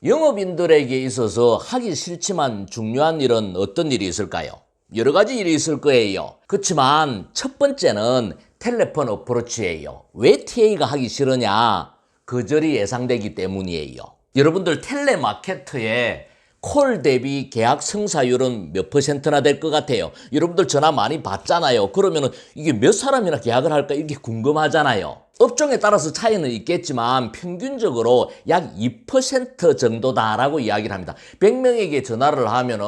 영업인들에게 있어서 하기 싫지만 중요한 일은 어떤 일이 있을까요? 여러 가지 일이 있을 거예요. 그렇지만 첫 번째는 텔레폰 어프로치예요. 왜 TA가 하기 싫으냐? 거절이 예상되기 때문이에요. 여러분들 텔레마케터에 콜 대비 계약 성사율은 몇 %나 될 것 같아요? 여러분들 전화 많이 받잖아요. 그러면은 이게 몇 사람이나 계약을 할까 이렇게 궁금하잖아요. 업종에 따라서 차이는 있겠지만 평균적으로 약 2% 정도다라고 이야기를 합니다. 100명에게 전화를 하면은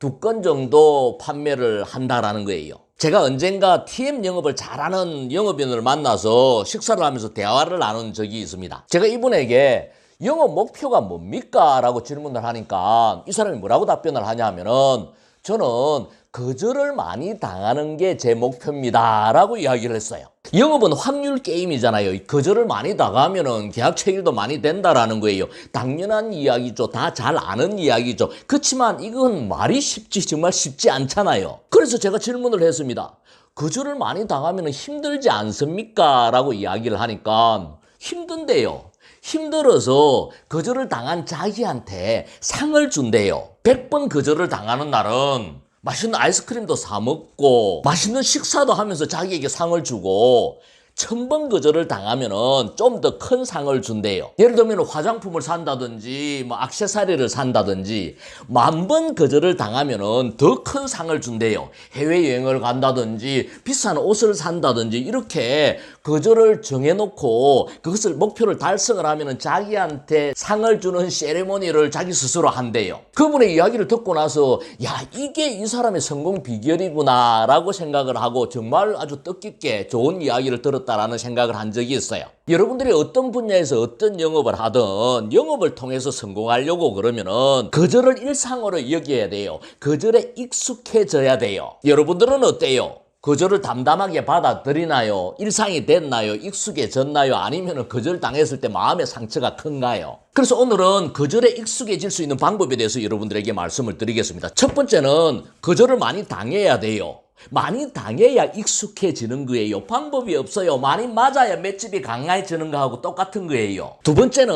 2건 정도 판매를 한다라는 거예요. 제가 언젠가 TM 영업을 잘하는 영업인을 만나서 식사를 하면서 대화를 나눈 적이 있습니다. 제가 이분에게 영업 목표가 뭡니까? 라고 질문을 하니까 이 사람이 뭐라고 답변을 하냐면은 저는 거절을 많이 당하는 게 제 목표입니다 라고 이야기를 했어요. 영업은 확률 게임이잖아요. 거절을 많이 당하면은 계약 체결도 많이 된다라는 거예요. 당연한 이야기죠. 다 잘 아는 이야기죠. 그렇지만 이건 말이 쉽지 정말 쉽지 않잖아요. 그래서 제가 질문을 했습니다. 거절을 많이 당하면 힘들지 않습니까? 라고 이야기를 하니까 힘든데요. 힘들어서 거절을 당한 자기한테 상을 준대요. 100번 거절을 당하는 날은 맛있는 아이스크림도 사 먹고 맛있는 식사도 하면서 자기에게 상을 주고 1000번 거절을 당하면은 좀 더 큰 상을 준대요. 예를 들면 화장품을 산다든지 뭐 액세서리를 산다든지 10,000번 거절을 당하면은 더 큰 상을 준대요. 해외여행을 간다든지 비싼 옷을 산다든지 이렇게 거절을 정해놓고 그것을 목표를 달성을 하면은 자기한테 상을 주는 세레모니를 자기 스스로 한대요. 그분의 이야기를 듣고 나서 야 이게 이 사람의 성공 비결이구나 라고 생각을 하고 정말 아주 뜻깊게 좋은 이야기를 들었다라는 생각을 한 적이 있어요. 여러분들이 어떤 분야에서 어떤 영업을 하든 영업을 통해서 성공하려고 그러면은 거절을 일상으로 여겨야 돼요. 거절에 익숙해져야 돼요. 여러분들은 어때요? 거절을 담담하게 받아들이나요? 일상이 됐나요? 익숙해졌나요? 아니면 거절 당했을 때 마음의 상처가 큰가요? 그래서 오늘은 거절에 익숙해질 수 있는 방법에 대해서 여러분들에게 말씀을 드리겠습니다. 첫 번째는 거절을 많이 당해야 돼요. 많이 당해야 익숙해지는 거예요. 방법이 없어요. 많이 맞아야 맷집이 강해지는 거하고 똑같은 거예요. 두 번째는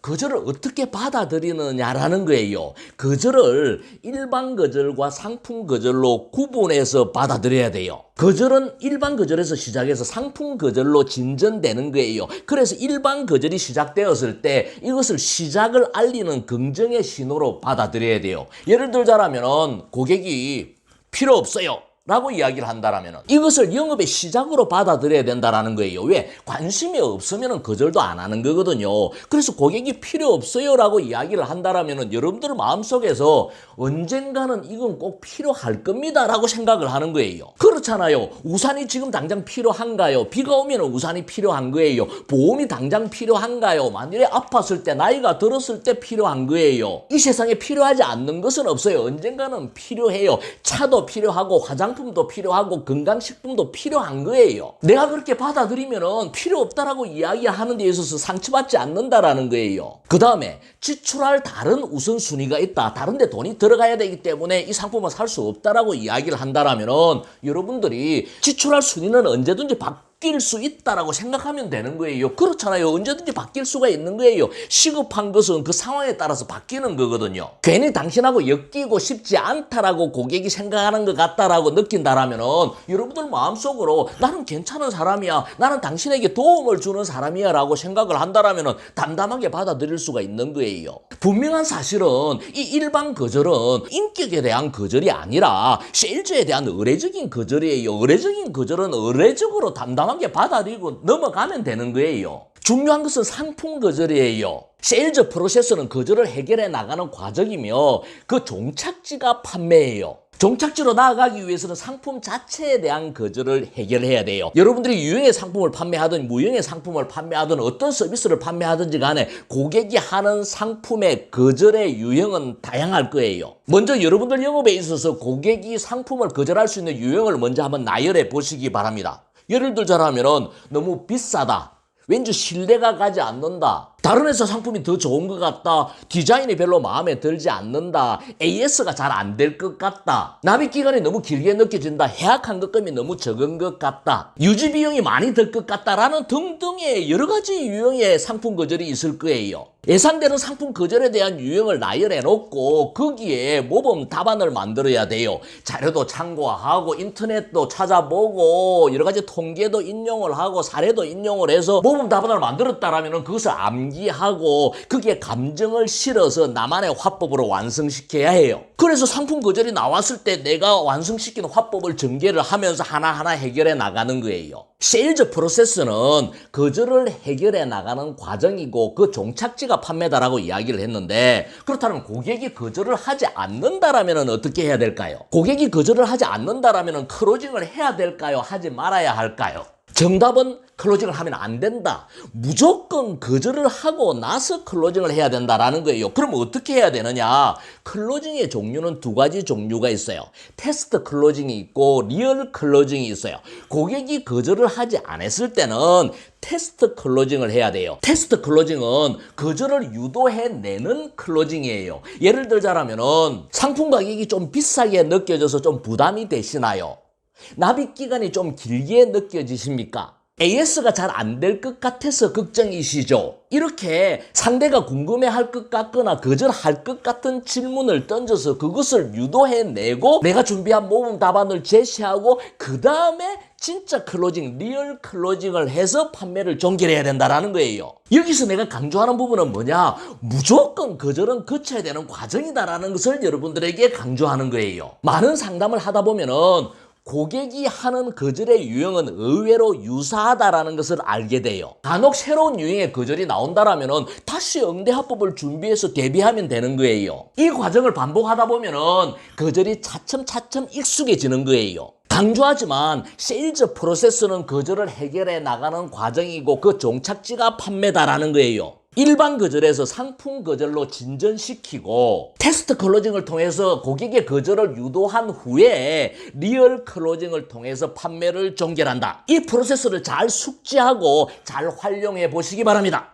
거절을 어떻게 받아들이느냐라는 거예요. 거절을 일반 거절과 상품 거절로 구분해서 받아들여야 돼요. 거절은 일반 거절에서 시작해서 상품 거절로 진전되는 거예요. 그래서 일반 거절이 시작되었을 때 이것을 시작을 알리는 긍정의 신호로 받아들여야 돼요. 예를 들자면 고객이 필요 없어요 라고 이야기를 한다라면 이것을 영업의 시작으로 받아들여야 된다라는 거예요. 왜? 관심이 없으면 거절도 안 하는 거거든요. 그래서 고객이 필요 없어요 라고 이야기를 한다라면 여러분들 마음속에서 언젠가는 이건 꼭 필요할 겁니다 라고 생각을 하는 거예요. 그렇잖아요. 우산이 지금 당장 필요한가요? 비가 오면 우산이 필요한 거예요. 보험이 당장 필요한가요? 만일에 아팠을 때 나이가 들었을 때 필요한 거예요. 이 세상에 필요하지 않는 것은 없어요. 언젠가는 필요해요. 차도 필요하고 화장품도 필요하고 건강식품도 필요한 거예요. 내가 그렇게 받아들이면 필요 없다라고 이야기하는 데 있어서 상처받지 않는다라는 거예요. 그 다음에 지출할 다른 우선순위가 있다. 다른 데 돈이 들어가야 되기 때문에 이 상품을 살 수 없다라고 이야기를 한다라면 여러분들이 지출할 순위는 언제든지 바뀔 수 있다라고 생각하면 되는 거예요. 그렇잖아요. 언제든지 바뀔 수가 있는 거예요. 시급한 것은 그 상황에 따라서 바뀌는 거거든요. 괜히 당신하고 엮이고 싶지 않다라고 고객이 생각하는 것 같다라고 느낀다라면 여러분들 마음속으로 나는 괜찮은 사람이야. 나는 당신에게 도움을 주는 사람이야 라고 생각을 한다라면 담담하게 받아들일 수가 있는 거예요. 분명한 사실은 이 일반 거절은 인격에 대한 거절이 아니라 세일즈에 대한 의례적인 거절이에요. 의례적인 거절은 의례적으로 담담하게 받아들이고 넘어가면 되는 거예요. 중요한 것은 상품 거절이에요. 세일즈 프로세스는 거절을 해결해 나가는 과정이며 그 종착지가 판매예요. 종착지로 나아가기 위해서는 상품 자체에 대한 거절을 해결해야 돼요. 여러분들이 유형의 상품을 판매하든 무형의 상품을 판매하든 어떤 서비스를 판매하든지 간에 고객이 하는 상품의 거절의 유형은 다양할 거예요. 먼저 여러분들 영업에 있어서 고객이 상품을 거절할 수 있는 유형을 먼저 한번 나열해 보시기 바랍니다. 예를 들자면 너무 비싸다. 왠지 신뢰가 가지 않는다. 다른 회사 상품이 더 좋은 것 같다. 디자인이 별로 마음에 들지 않는다. AS가 잘 안 될 것 같다. 납입 기간이 너무 길게 느껴진다. 해약한 것금이 너무 적은 것 같다. 유지 비용이 많이 들 것 같다라는 등등의 여러 가지 유형의 상품 거절이 있을 거예요. 예상되는 상품 거절에 대한 유형을 나열해 놓고 거기에 모범 답안을 만들어야 돼요. 자료도 참고하고 인터넷도 찾아보고 여러 가지 통계도 인용을 하고 사례도 인용을 해서 모범 답안을 만들었다라면 그것을 암기하고 거기에 감정을 실어서 나만의 화법으로 완성시켜야 해요. 그래서 상품 거절이 나왔을 때 내가 완성시킨 화법을 전개를 하면서 하나하나 해결해 나가는 거예요. 세일즈 프로세스는 거절을 해결해 나가는 과정이고 그 종착지가 판매다라고 이야기를 했는데, 그렇다면 고객이 거절을 하지 않는다라면 어떻게 해야 될까요? 고객이 거절을 하지 않는다라면 클로징을 해야 될까요? 하지 말아야 할까요? 정답은 클로징을 하면 안 된다. 무조건 거절을 하고 나서 클로징을 해야 된다라는 거예요. 그럼 어떻게 해야 되느냐? 클로징의 종류는 두 가지 종류가 있어요. 테스트 클로징이 있고 리얼 클로징이 있어요. 고객이 거절을 하지 않았을 때는 테스트 클로징을 해야 돼요. 테스트 클로징은 거절을 유도해내는 클로징이에요. 예를 들자면은 상품 가격이 좀 비싸게 느껴져서 좀 부담이 되시나요? 납입 기간이 좀 길게 느껴지십니까? AS가 잘 안 될 것 같아서 걱정이시죠? 이렇게 상대가 궁금해할 것 같거나 거절할 것 같은 질문을 던져서 그것을 유도해내고 내가 준비한 모범 답안을 제시하고 그 다음에 진짜 클로징, 리얼 클로징을 해서 판매를 종결해야 된다는 거예요. 여기서 내가 강조하는 부분은 뭐냐? 무조건 거절은 거쳐야 되는 과정이다라는 것을 여러분들에게 강조하는 거예요. 많은 상담을 하다 보면은 고객이 하는 거절의 유형은 의외로 유사하다라는 것을 알게 돼요. 간혹 새로운 유형의 거절이 나온다라면 다시 응대화법을 준비해서 대비하면 되는 거예요. 이 과정을 반복하다 보면 거절이 차츰차츰 익숙해지는 거예요. 강조하지만 세일즈 프로세스는 거절을 해결해 나가는 과정이고 그 종착지가 판매다라는 거예요. 일반 거절에서 상품 거절로 진전시키고 테스트 클로징을 통해서 고객의 거절을 유도한 후에 리얼 클로징을 통해서 판매를 종결한다. 이 프로세스를 잘 숙지하고 잘 활용해 보시기 바랍니다.